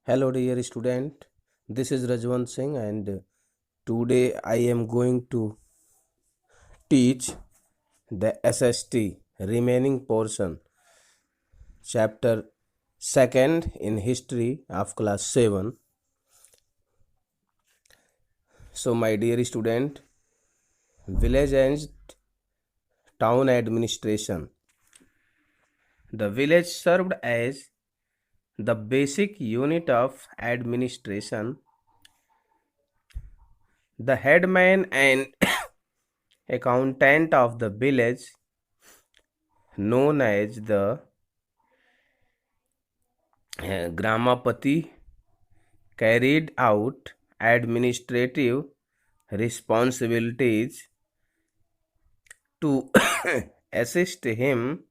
Hello, dear student. This is Rajwant Singh, and today I am going to teach the SST remaining portion, chapter 2nd in history of class 7. So, my dear student, village and town administration. The village served as the basic unit of administration. The headman and accountant of the village, known as the Gramapati, carried out administrative responsibilities to assist him.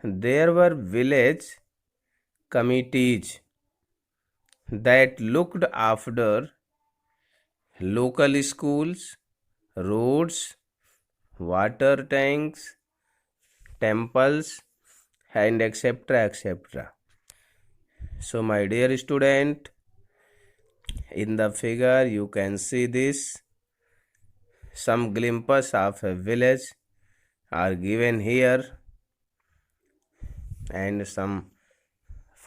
There were village committees that looked after local schools, roads, water tanks, temples, and etc. etc. So, my dear student, in the figure you can see this. Some glimpses of a village are given here, and some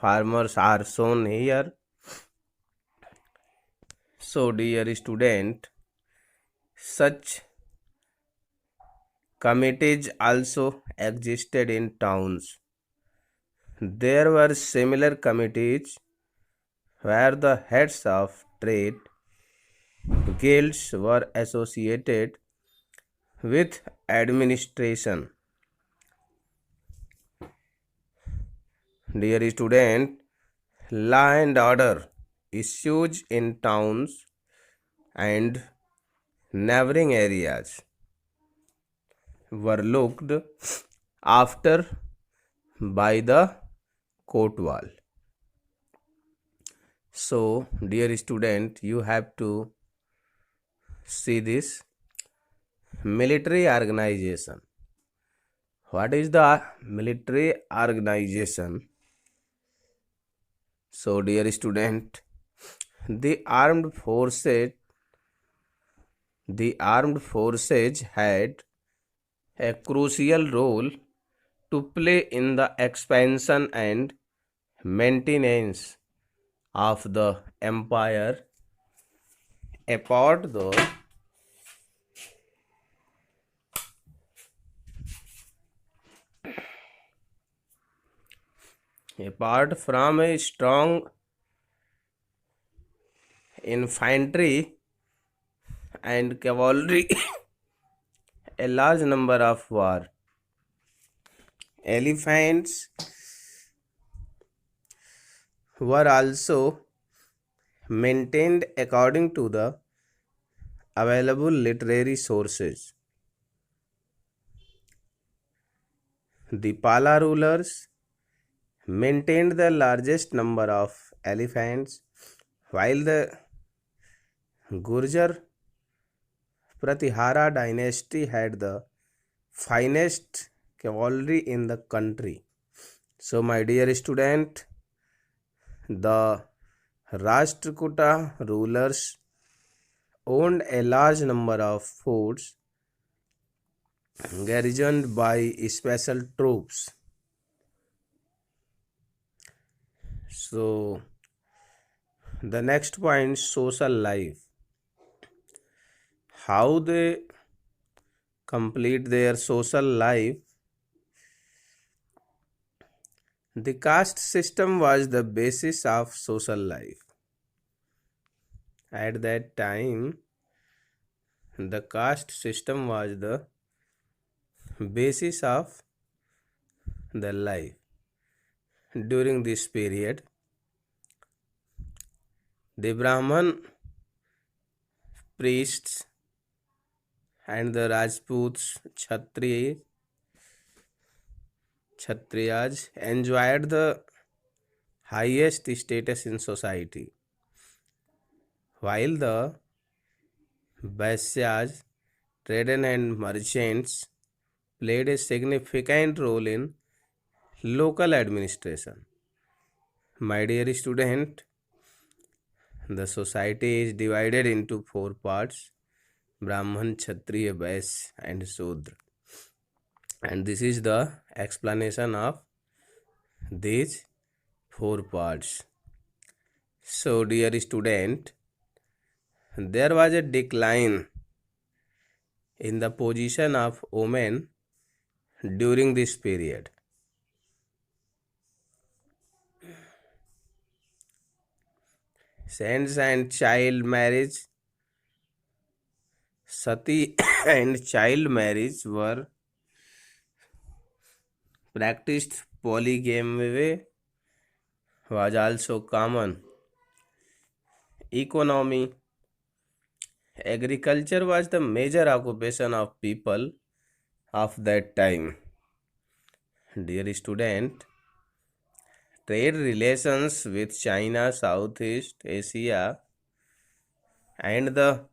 farmers are shown here. So, dear student, such committees also existed in towns. There were similar committees where the heads of trade guilds were associated with administration. Dear student, law and order issues in towns and neighboring areas were looked after by the court wall. So, dear student, you have to see this military organization. What is the military organization? So, dear student, the armed forces had a crucial role to play in the expansion and maintenance of the empire. Apart from a strong infantry and cavalry, a large number of war elephants were also maintained according to the available literary sources. The Pala rulers maintained the largest number of elephants, while the Gurjar Pratihara dynasty had the finest cavalry in the country. So, my dear student, the Rashtrakuta rulers owned a large number of forts garrisoned by special troops. So, the next point, social life. How they complete their social life. The caste system was the basis of social life. At that time, the caste system was the basis of the life. During this period, the Brahman priests and the Rajputs, Kshatriyas enjoyed the highest status in society, while the Vaisyas, traders and merchants played a significant role in local administration. My dear student, The society is divided into four parts: Brahman, Kshatriya, Vaishya, and Shudra. And this is the explanation of these four parts. So, dear student, there was a decline in the position of women during this period. Saints and child marriage, sati and child marriage were practiced. Polygamy was also common. Economy, agriculture was the major occupation of people of that time. Dear student, trade relations with China, Southeast Asia, and the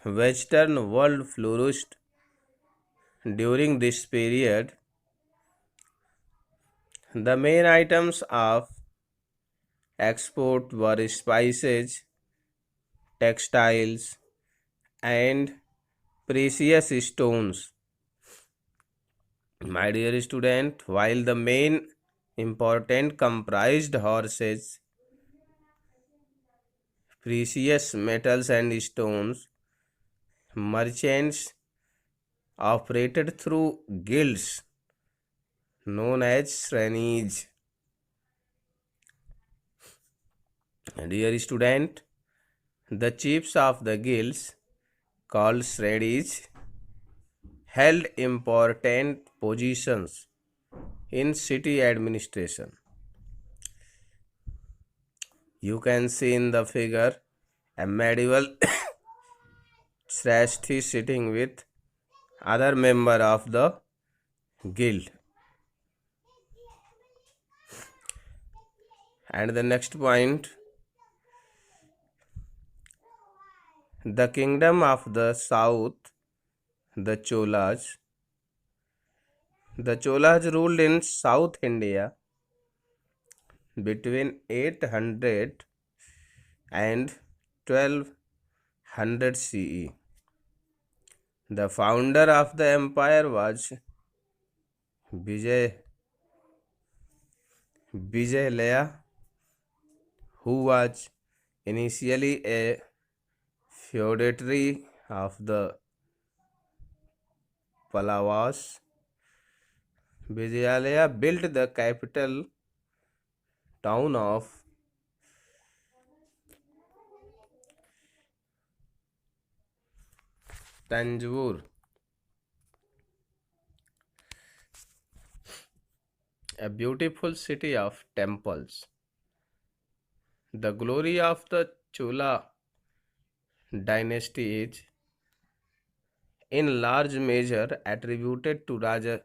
Western world flourished during this period. The main items of export were spices, textiles, and precious stones. My dear student, while the main important comprised horses, precious metals, and stones, merchants operated through guilds known as shranis. Dear student, the chiefs of the guilds, called shranis, held important positions in city administration. You can see in the figure a medieval Shrestha sitting with other member of the guild. And the next point, the kingdom of the south, the Cholas. The Cholas ruled in South India between 800 and 1200 CE. The founder of the empire was Vijayalaya, who was initially a feudatory of the Pallavas. Vijayalaya built the capital town of Tanjore, a beautiful city of temples. The glory of the Chola dynasty is in large measure attributed to Raja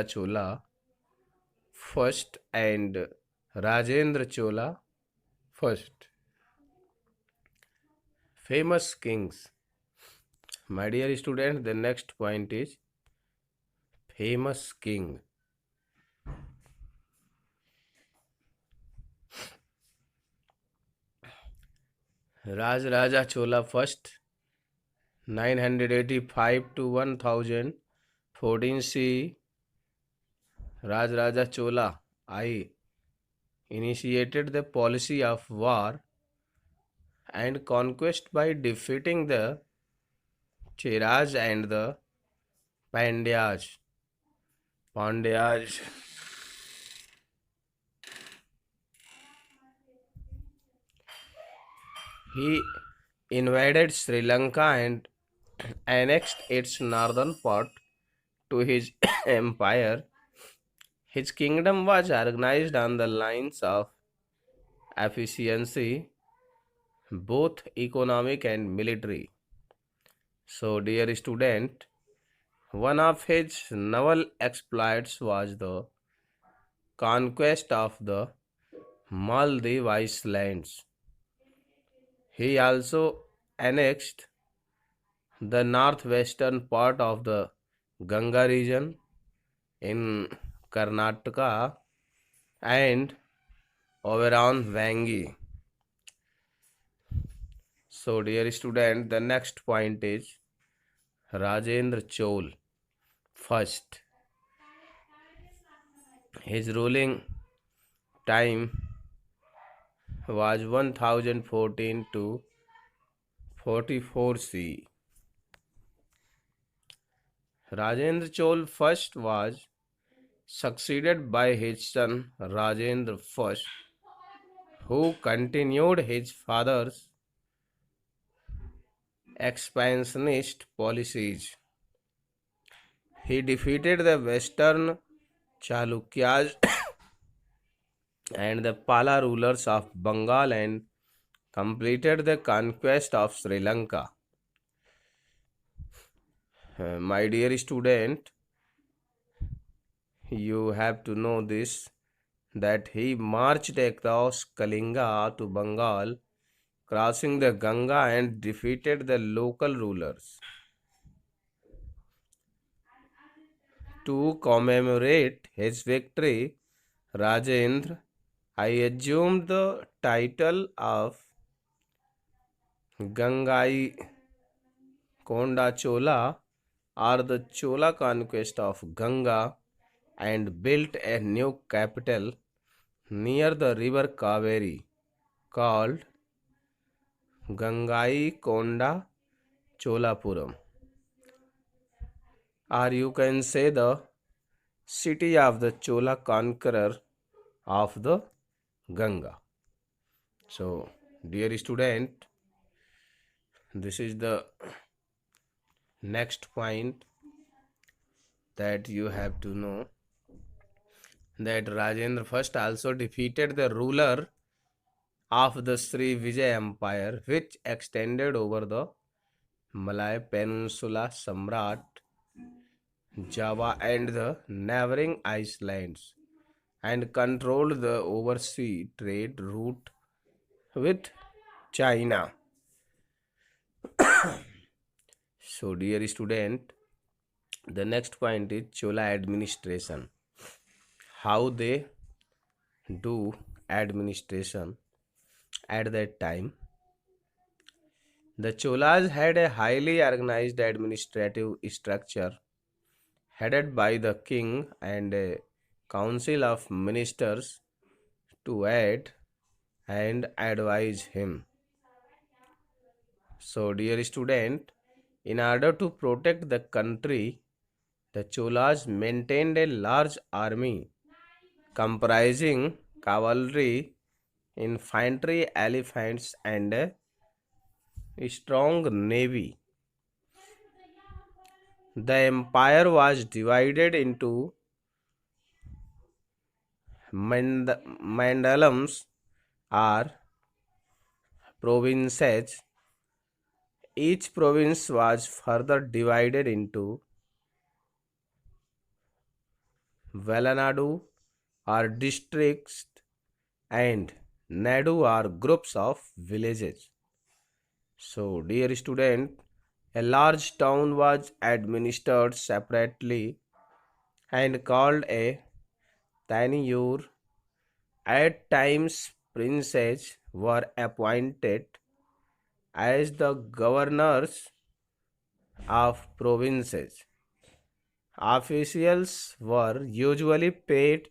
Chola first and Rajendra Chola first. Famous kings. My dear student, the next point is famous king. Raja Chola first, 985 to 1014 CE. Raja Chola I initiated the policy of war and conquest by defeating the Cheras and the Pandyas. He invaded Sri Lanka and annexed its northern part to his empire. His kingdom was organized on the lines of efficiency, both economic and military. So, dear student, one of his naval exploits was the conquest of the Maldives Islands. He also annexed the northwestern part of the Ganga region in Karnataka and Oberon Vangi. So, dear student, the next point is Rajendra Chol. First, his ruling time was 1014 to 44 C. Rajendra Chol first was succeeded by his son Rajendra I, who continued his father's expansionist policies. He defeated the western Chalukyas and the Pala rulers of Bengal and completed the conquest of Sri Lanka. My dear student, you have to know this, that he marched across Kalinga to Bengal, crossing the Ganga, and defeated the local rulers. To commemorate his victory, Rajendra, I assumed the title of Gangai Konda Chola, or the Chola conquest of Ganga, and built a new capital near the river Kaveri called Gangai Konda Cholapuram, or you can say the city of the Chola conqueror of the Ganga. So, dear student, this is the next point that you have to know, that Rajendra first also defeated the ruler of the Sri Vijay Empire, which extended over the Malay Peninsula, Samrat, Java, and the neighboring islands, and controlled the overseas trade route with China. So, dear student, the next point is Chola administration. How they do administration at that time. The Cholas had a highly organized administrative structure headed by the king and a council of ministers to aid and advise him. So, dear student, in order to protect the country, the Cholas maintained a large army comprising cavalry, infantry, elephants, and a strong navy. The empire was divided into mandalams, or provinces. Each province was further divided into Velanadu, or districts, and Nadu, or groups of villages. So, dear student, a large town was administered separately and called a Taniyur. At times, princes were appointed as the governors of provinces. Officials were usually paid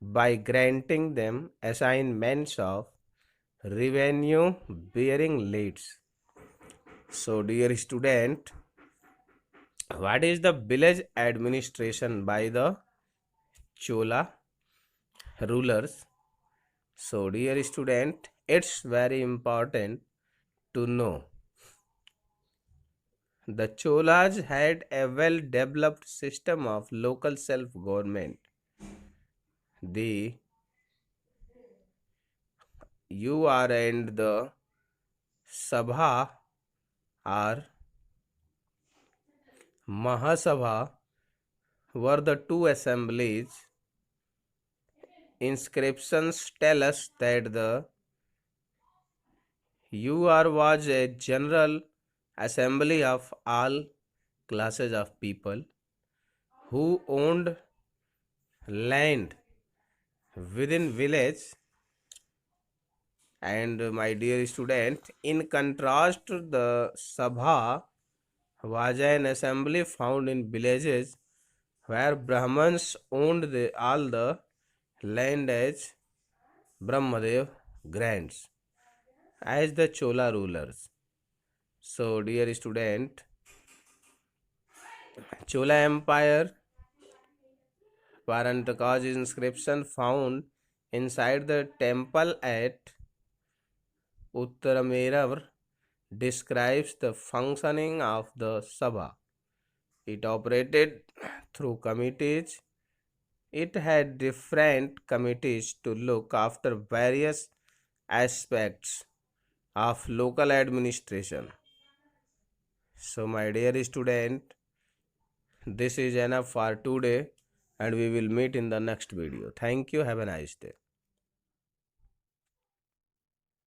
by granting them assignments of revenue bearing leads. So, dear student, what is the village administration by the Chola rulers? So, dear student, it's very important to know. The Cholas had a well developed system of local self government. The UR and the Sabha, or Mahasabha, were the two assemblies. Inscriptions tell us that the UR was a general assembly of all classes of people who owned land within village And my dear student, in contrast, the Sabha was an assembly found in villages where Brahmins owned all the land as Brahmadev grants as the Chola rulers. So, dear student, Chola Empire Parantaka's inscription found inside the temple at Uttaramerar describes the functioning of the Sabha. It operated through committees. It had different committees to look after various aspects of local administration. So, my dear student, this is enough for today and we will meet in the next video. Thank you. Have a nice day.